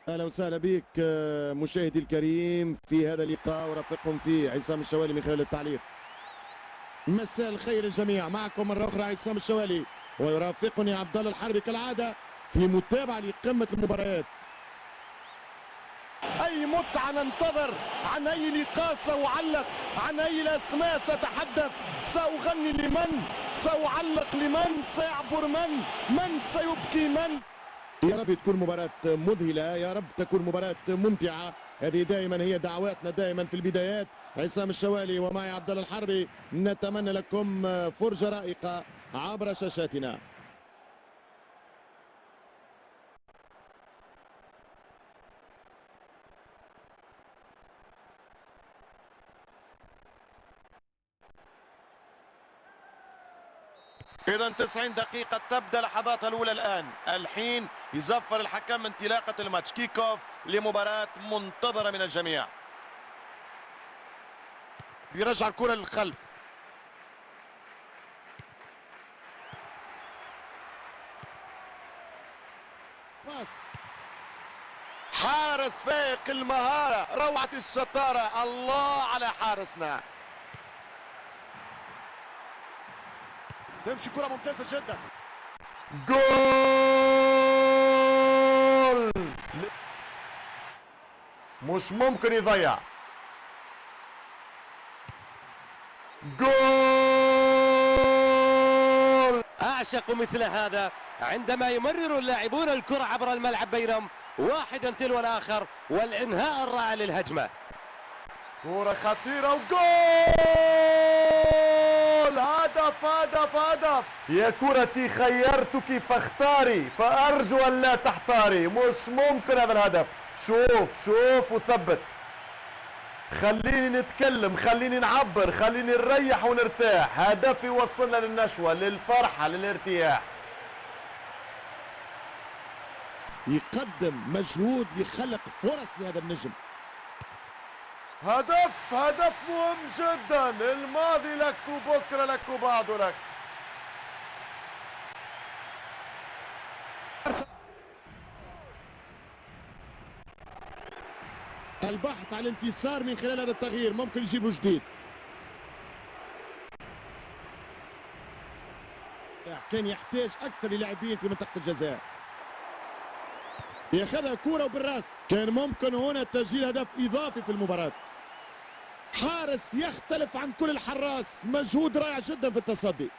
اهلا وسهلا بك مشاهدي الكريم في هذا اللقاء، ورافقكم فيه عصام الشوالي من خلال التعليق. مساء الخير الجميع، معكم مرة أخرى عصام الشوالي، ويرافقني عبد الله الحربي كالعادة في متابعة لقمة المباريات. أي متعة ننتظر، عن أي لقاء سأعلق، عن أي الأسماء سأتحدث، سأغني لمن، سأعلق لمن، سيعبر من سيبكي من. يا رب تكون مباراة مذهلة، يا رب تكون مباراة ممتعة. هذه دائما هي دعواتنا دائما في البدايات. عصام الشوالي ومعي عبد الله الحربي، نتمنى لكم فرجة رائقة عبر شاشاتنا. إذا 90 دقيقة تبدأ لحظاتها الأولى الآن. الحين يزفر الحكم انطلاقة الماتش، كيك اوف لمباراة منتظرة من الجميع. يرجع الكرة للخلف، باس، حارس فائق المهارة، روعة الشطارة، الله على حارسنا. تمشي كرة ممتازة جدا، جول، مش ممكن يضيع. جول. أعشق مثل هذا عندما يمرر اللاعبون الكرة عبر الملعب بينهم واحدا تلو الآخر، والإنهاء الرائع للهجمة. كرة خطيرة وجول. هدف هدف هدف. يا كرتي خيرتك فاختاري، فأرجو أن لا تحتاري. مش ممكن هذا الهدف. شوف وثبت. خليني نتكلم، خليني نعبر، خليني نريح ونرتاح. هدف يوصلنا للنشوة، للفرحة، للارتياح. يقدم مجهود، يخلق فرص لهذا النجم. هدف مهم جدا. الماضي لك وبكرة لك وبعده لك. البحث عن الانتصار من خلال هذا التغيير ممكن يجيبه جديد. كان يحتاج اكثر للاعبين في منطقه الجزاء. ياخذها كوره وبالراس، كان ممكن هنا تسجيل هدف اضافي في المباراه. حارس يختلف عن كل الحراس، مجهود رائع جدا في التصدي.